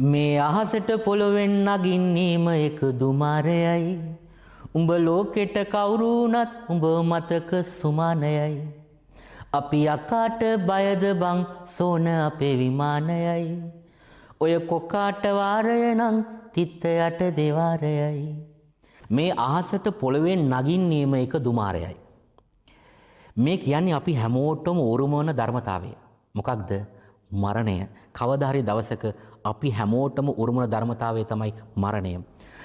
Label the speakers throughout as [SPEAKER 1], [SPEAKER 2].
[SPEAKER 1] මේ අහසට පොළොවෙන් නගින්නීම එක දුමාරයයි. උඹ ලෝකෙට කවුරු වුණත් උඹ මතක සුමානයයි. අපි අකාට බයද බං සෝන අපේ විමානයයි. ඔය කොකාට වාරය නම් තිත්ත යට දෙවාරයයි. මේ අහසට පොළොවෙන් නගින්නීම එක දුමාරයයි. මේ කියන්නේ අපි හැමෝටම උරුම වන ධර්මතාවය. මොකක්ද? මරණය. කවදා හරි දවසක අපි හැමෝටම උරුම වන ධර්මතාවය තමයි මරණය.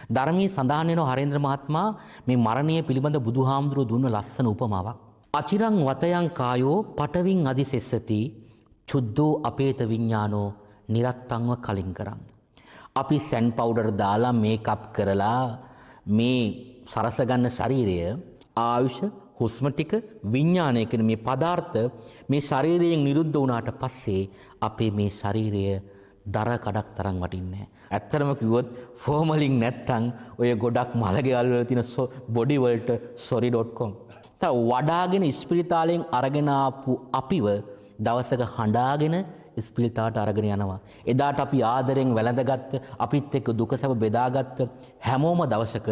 [SPEAKER 1] ධර්මයේ සඳහන් වෙනවා හරේන්ද්‍ර මහත්මයා මේ මරණය පිළිබඳ බුදුහාමුදුරුවෝ දුන්න ලස්සන උපමාවක්. අචිරං වතයන් කායෝ පටවින් අදිසෙස්සති චුද්ධෝ අපේත විඥානෝ නිරත්තංව කලින් කරන්. අපි සැන් පවුඩර් දාලා මේකප් කරලා මේ සරස ගන්න ශරීරය ආයුෂ හුස්ම ටික විඥානය කියන මේ පදාර්ථ මේ ශරීරයෙන් නිරුද්ධ වුණාට පස්සේ අපේ මේ ශරීරය දර කඩක් තරම් වටින්නේ නැහැ. ඇත්තටම කිව්වොත් ෆෝමලින් නැත්තම් ඔය ගොඩක් මලගෙවල් වල තියෙන බොඩි වලට sorry.com තා වඩාගෙන ඉස්පිරිතාලෙන් අරගෙන ආපු අපිව දවසක හඬාගෙන ඉස්පිරිතාලට අරගෙන යනවා. එදාට අපි ආදරෙන් වැළඳගත්ත අපිත් එක්ක දුක සැප බෙදාගත්ත හැමෝම දවසක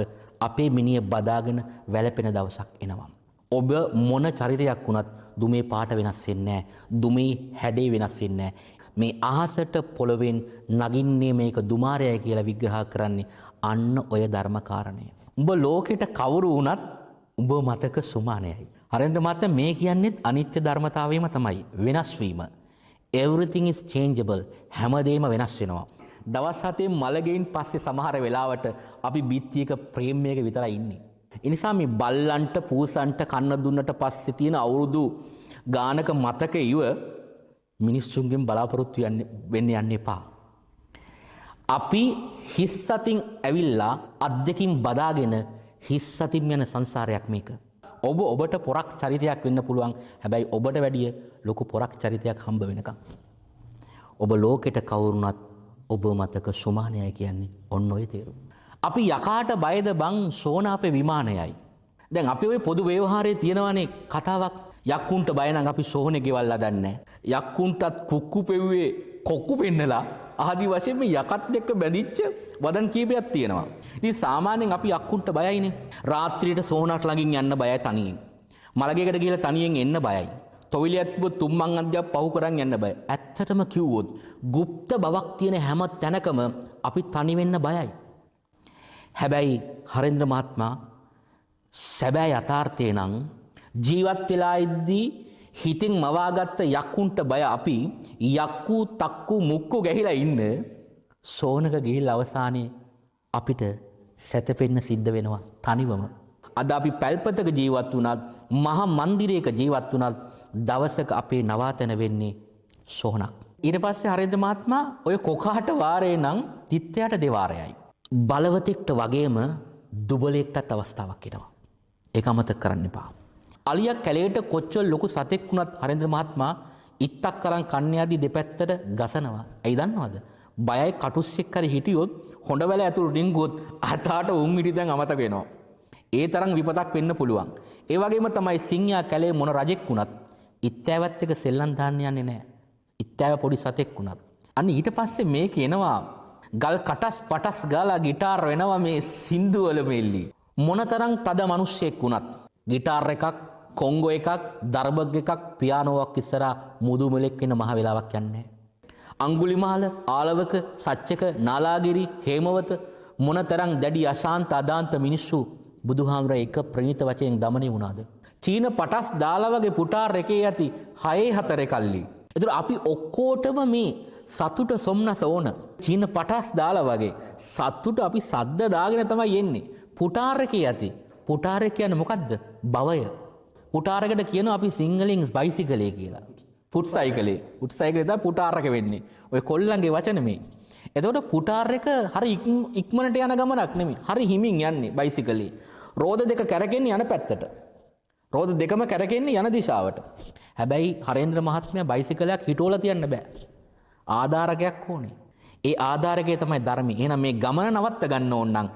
[SPEAKER 1] අපේ මිනිය බදාගෙන වැළපෙන දවසක් එනවා. ඔබ මොන චරිතයක් වුණත් දුමේ පාට වෙනස් වෙන්නේ නැහැ. දුමේ හැඩේ වෙනස් වෙන්නේ නැහැ. මේ අහසට පොළොවෙන් නගින්නේ මේක දුමාරයයි කියලා විග්‍රහ කරන්නේ අන්න ඔය ධර්මකාරණය. උඹ ලෝකෙට කවුරු වුණත් උඹ මතක සුමානයයි. හරෙන්ද්‍ර මහත්තයා මේ කියන්නේත් අනිත්‍ය ධර්මතාවයම තමයි. වෙනස් වීම. Everything is changeable. හැමදේම වෙනස් වෙනවා. දවස් 7 මලගෙයින් පස්සේ සමහර වෙලාවට අපි බිත්තියක ප්‍රේමයක විතරයි ඉන්නේ. ඒ නිසා මේ බල්ලන්ට පූසන්ට කන්න දුන්නට පස්සේ තියෙන අවුරුදු ගානක මතක ඉව මිනිස්සුන්ගෙන් බලාපොරොත්තු වෙන්න යන්න එපා. අපි හිස් අතින් ඇවිල්ලා අත් දෙකින් බදාගෙන හිස් අතින් යන සංසාරයක් මේක. ඔබට පොරක් චරිතයක් වෙන්න පුළුවන්. හැබැයි ඔබට වැඩිය ලොකු පොරක් චරිතයක් හම්බ වෙනකම්. ඔබ ලෝකෙට කවුරුණත් ඔබ මතක සුමානයයි කියන්නේ ඔන්න ඔය තේරුම. අපි යකාට බයද බං සෝන අපේ විමානයයි. දැන් අපි ওই පොදු ව්‍යවහාරයේ තියෙනවානේ කතාවක්. යක්කුන්ට බය නම් අපි සෝනේ ගෙවල් හදන්නේ. යක්කුන්ටත් කුක්කු පෙව්වේ කොක්කු පෙන්නලා ආදි වශයෙන් මේ යකත් එක්ක බැඳිච්ච වදන් කීපයක් තියෙනවා. ඉතින් සාමාන්‍යයෙන් අපි යක්කුන්ට බයයිනේ. රාත්‍රියට සෝනට ළඟින් යන්න බයයි තනියෙන්. මලගෙකට ගිහලා තනියෙන් එන්න බයයි. තොවිලියක් තිබ්බොත් තුම්මන් අධ්‍යාප පහු කරන් යන්න බයයි. ඇත්තටම කිව්වොත් গুপ্ত බවක් තියෙන හැම තැනකම අපි තනි වෙන්න බයයි. හැබැයි හරේන්ද්‍ර මහත්මයා සැබෑ යථාර්ථය නම් ජීවත් වෙලා ඉද්දී හිතින් මවාගත්ත යක්කුන්ට බය අපි යක්කු තක්කු මුක්කු ගැහිලා ඉන්න සෝනක ගිහිල්ලා අවසානයේ අපිට සැතපෙන්න සිද්ධ වෙනවා තනිවම. අද අපි පැල්පතක ජීවත් වුණත් මහා මන්දිරයක ජීවත් වුණත් දවසක අපේ නවාතැන වෙන්නේ සෝනක්. ඊට පස්සේ හරේන්ද්‍ර මහත්මයා ඔය කොකාට වාරේ නම් තිත්තයට දෙවාරයයි. බලවතෙක්ට වගේම දුබලෙක්ටත් අවස්ථාවක් එනවා. ඒක අමතක කරන්න එපා. අලියක් කැලේට කොච්චර ලොකු සතෙක් වුණත් හරේන්ද්‍ර මහත්මයා ඉත්තක් කරන් කන්නේදී දෙපැත්තට ගසනවා. ඇයි දන්නවද? බයයි කටුස්සෙක් කරි හිටියොත් හොඬවැල ඇතුළු ඩිංගුවොත් අතාට උන් ඉරි දැන් අමතක වෙනවා. ඒ තරම් විපතක් වෙන්න පුළුවන්. ඒ වගේම තමයි සිංහයා කැලේ මොන රජෙක් වුණත් ඉත්තෑවත් එක සෙල්ලම් දාන්න යන්නේ නැහැ. ඉත්තෑව පොඩි සතෙක් වුණත්. අන්න ඊට පස්සේ මේ කියනවා ගල් කටස් පටස් ගාලා গিitar වෙනවා මේ සින්දු වල මෙල්ලි. මොනතරම් තද මිනිස්සෙක් වුණත් গিitar එකක් කොංගෝ එකක් දර්බග් එකක් පියානෝවක් ඉස්සරහා මුදු මෙලෙක් වෙන මහ වෙලාවක් යන්නේ. අඟුලිමාල ආලවක සච්චක නාලාගිරි හේමවත මොනතරම් දැඩි අශාන්ත අදාන්ත මිනිස්සු බුදුහාමර එක ප්‍රණීත වචයෙන් දමනය වුණාද? චීන පටස් දාලා වගේ පුටාර් එකේ යති 6-4 කල්ලි. ඒතර අපි ඔක්කොටම මේ සතුට සොම්නස ඕන. චීන පටස් දාලා වගේ සතුට අපි සද්ද දාගෙන තමයි එන්නේ. පුටාර් එකේ යති. පුටාර් එක කියන්නේ මොකද්ද? භවය. පුටාරකට කියනවා අපි සිංහලෙන් බයිසිකලේ කියලා. ෆුට් සයිකලේ. ෆුට් සයිකලේ තමයි පුටාර් එක වෙන්නේ. ඔය කොල්ලන්ගේ වචන මේ. එතකොට පුටාර් එක හරි ඉක්මනට යන ගමනක් නෙමෙයි. හරි හිමින් යන්නේ බයිසිකලේ. රෝද දෙක කැරකෙන්නේ යන පැත්තට. රෝද දෙකම කැරකෙන්නේ යන දිශාවට. හැබැයි හරේන්ද්‍ර මහත්මයා බයිසිකලයක් හිටවලා තියන්න බෑ. ආධාරකයක් ඕනේ. ඒ ආධාරකය තමයි ධර්මය. එහෙනම් මේ ගමන නවත්ත ගන්න ඕන නම්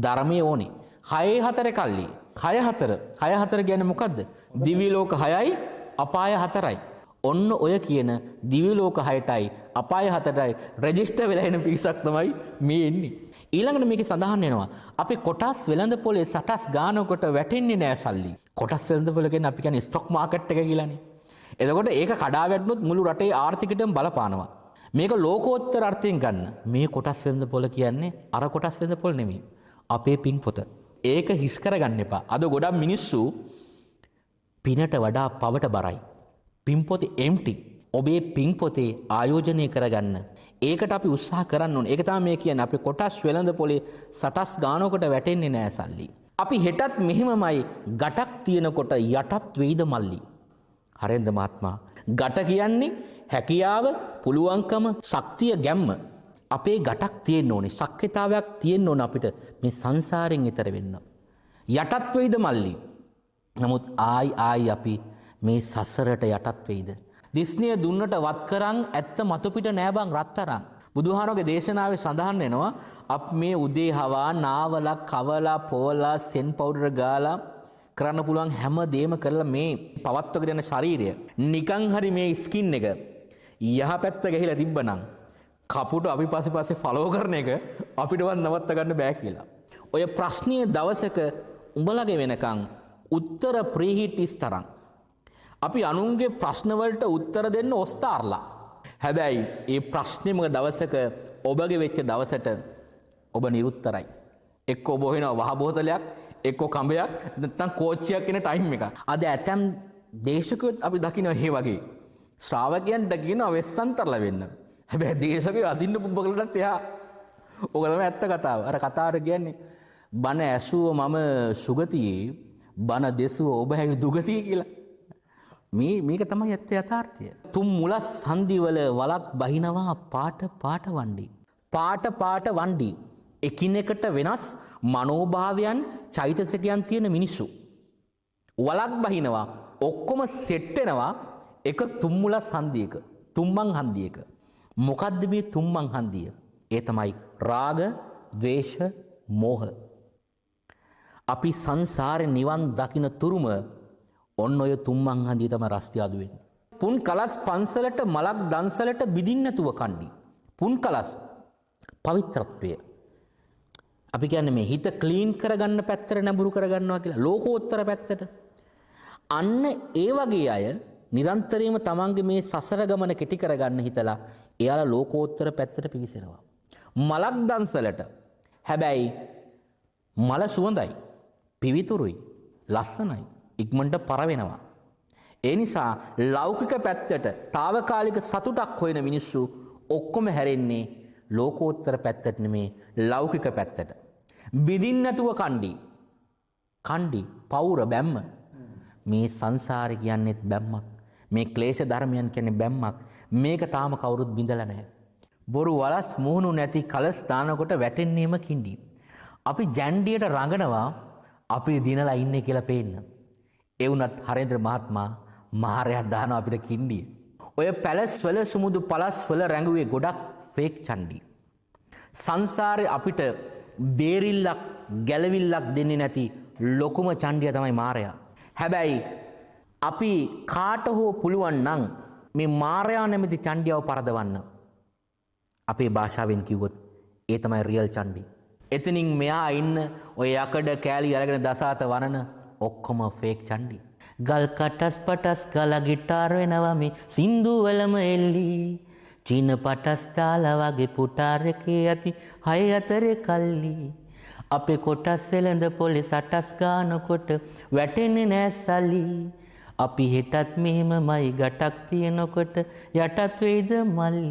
[SPEAKER 1] ධර්මය ඕනේ. 6-4 කල්ලි. 6-4 කියන්නේ මොකද්ද? දිව්‍ය ලෝක 6යි අපාය 4යි. ඔන්න ඔය කියන දිව්‍ය ලෝක 6ටයි අපාය 7ටයි රෙජිස්ටර් වෙලා එන පිරිසක් තමයි මේ එන්නේ. ඊළඟට මේකේ සඳහන් වෙනවා අපි කොටස් වෙළඳ පොලේ සටස් ගානකට වැටෙන්නේ නෑ සල්ලි. කොටස් වෙළඳ පොල කියන්නේ අපි කියන්නේ ස්ටොක් මාකට් එක කියලානේ. එතකොට ඒක කඩා වැටුනොත් මුළු රටේ ආර්ථිකයටම බලපානවා. මේක ලෝකෝත්තර අර්ථයෙන් ගන්න. මේ කොටස් වෙළඳ පොල කියන්නේ අර කොටස් වෙළඳ පොල නෙමෙයි. අපේ පින් පොත. ඒක හිස් කරගන්න එපා. අද ගොඩක් මිනිස්සු පිනට වඩා පවට බරයි. පින් පොතේ empty. ඔබේ පින් පොතේ ආයෝජනය කරගන්න. ඒකට අපි උත්සාහ කරන්න ඕනේ. ඒක තමයි මේ කියන්නේ අපි කොටස් වෙළඳ පොලේ සටස් ගානකට වැටෙන්නේ නෑ සල්ලි. අපි හෙටත් මෙහෙමමයි ගටක් තියෙනකොට යටත් වෙයිද මල්ලි. හරෙන්ද මහත්මයා. ගට කියන්නේ හැකියාව, පුළුවන්කම, ශක්තිය, ගැම්ම. අපේ ගටක් තියෙන්න ඕනේ. ශක්්‍යතාවයක් තියෙන්න ඕන අපිට මේ සංසාරයෙන් ඈතර වෙන්න. යටත් වෙයිද මල්ලි. නමුත් ආයි අපි මේ සසරට යටත් වෙයිද? දිස්නිය දුන්නට වත් කරන් ඇත්ත මතු පිට නෑ බං රත්තරන්. බුදුහාරෝගේ දේශනාවේ සඳහන් වෙනවා අප මේ උදේ හවා නාවලා කවලා පොවලා සෙන් පවුඩර් ගාලා කරන්න පුළුවන් හැම දෙයක්ම කරලා මේ පවත්වගෙන යන ශරීරය නිකන් හරි මේ ස්කින් එක යහපැත්ත ගහිලා තිබ්බනම් කපුට අපි පස්සේ ෆලෝ කරන එක අපිටවත් නවත්ත ගන්න බෑ කියලා. ඔය ප්‍රශ්නීය දවසක උඹලගේ වෙනකන් උත්තර ප්‍රීහිටිස් තරම් අපි අනුන්ගේ ප්‍රශ්න වලට උත්තර දෙන්න ඔස්තාර්ලා. හැබැයි ඒ ප්‍රශ්නේම දවසක ඔබගේ වෙච්ච දවසට ඔබ නිරුත්තරයි. එක්ක ඔබ හොයනවා වහ බෝතලයක්, එක්ක කඹයක්, නැත්නම් කෝච්චියක් කියන ටයිම් එක. අද ඇතම් දේශකයොත් අපි දකින්න මේ වගේ ශ්‍රාවකයන්ට කියනවා වෙස්සන්තරලා වෙන්න. හැබැයි දේශකයෝ අදින්න පුබ්බකලටත් එහා. ඕක තමයි ඇත්ත කතාව. අර කතාවට කියන්නේ බණ ඇසුව මම සුගතියේ බණ දෙසුව ඔබ හැයි දුගතිය කියලා. මේක තමයි ඇත්ත යථාර්ථය. තුම් මුලස් සංදිවල වලක් බහිනවා පාට වණ්ඩි. පාට වණ්ඩි. එකිනෙකට වෙනස් මනෝභාවයන් චෛතසිකයන් තියෙන මිනිස්සු. වලක් බහිනවා ඔක්කොම සෙට් වෙනවා එක තුම් මුලස් හන්දියක. තුම්මන් හන්දියක. මොකද්ද මේ තුම්මන් හන්දිය? ඒ තමයි රාග, ද්වේෂ, මෝහ. අපි සංසාරේ නිවන් දකින්න තුරුම ඔන්න ඔය තුම්මන් හන්දිය තමයි රස්තිය අදු වෙන්නේ. පුන් කලස් පන්සලට මලක් දන්සලට බිදින්න නැතුව කණ්ඩි. පුන් කලස් පවිත්‍රත්වය. අපි කියන්නේ මේ හිත ක්ලීන් කරගන්න පැත්තට නැඹුරු කරගන්නවා කියලා ලෝකෝත්තර පැත්තට. අන්න ඒ වගේ අය නිරන්තරයෙන්ම තමන්ගේ මේ සසර ගමන කෙටි කරගන්න හිතලා එයාලා ලෝකෝත්තර පැත්තට පිවිසෙනවා. මලක් දන්සලට. හැබැයි මල සුවඳයි, පිවිතුරුයි, ලස්සනයි. ඉක්මනට පර වෙනවා. ඒ නිසා ලෞකික පැත්තට తాවකාලික සතුටක් හොයන මිනිස්සු ඔක්කොම හැරෙන්නේ ලෝකෝත්තර පැත්තට නෙමේ ලෞකික පැත්තට. බිදින්න නැතුව කණ්ඩි පෞර බැම්ම. මේ සංසාරේ කියන්නේත් බැම්මක්. මේ ක්ලේශ ධර්මයන් කියන්නේ බැම්මක්. මේක තාම කවුරුත් බිඳලා නැහැ. බොරු වලස් මුහුණු නැති කලස් දානකොට වැටෙන්නේම කිඳි. අපි ජැන්ඩියට රඟනවා අපි දිනලා ඉන්නේ කියලා පේන්න. ඒ වුණත් හරේන්ද්‍ර මහත්මයා මහරයක් දානවා අපිට කිණ්ඩිය. ඔය පැලස් වල සුමුදු පලස් වල රැඟුවේ ගොඩක් ෆේක් චණ්ඩි. සංසාරේ අපිට බේරිල්ලක් ගැලවිල්ලක් දෙන්නේ නැති ලොකුම චණ්ඩිය තමයි මාරයා. හැබැයි අපි කාට හෝ පුළුවන් නම් මේ මාරයා නැමැති චණ්ඩියව පරදවන්න. අපේ භාෂාවෙන් කිව්වොත් ඒ තමයි රියල් චණ්ඩි. එතනින් මෙහා ඉන්න ඔය යකඩ කෑලි අරගෙන දසාත වනන ඔක්කොම ෆේක් චණ්ඩි. ගල් කටස් පටස් ගලා ගිටාර් වෙනවා මේ සින්දු වලම එල්ලි. චීන පටස් දාලා වගේ පුටාර් එකේ ඇති 6 අතරේ කල්ලි. අපේ කොටස් වෙලඳ පොලේ සටස් ගානකොට වැටෙන්නේ නෑ සල්ලි. අපි හෙටත් මෙහෙමමයි ගටක් තියනකොට යටත් වෙයිද මල්ලි.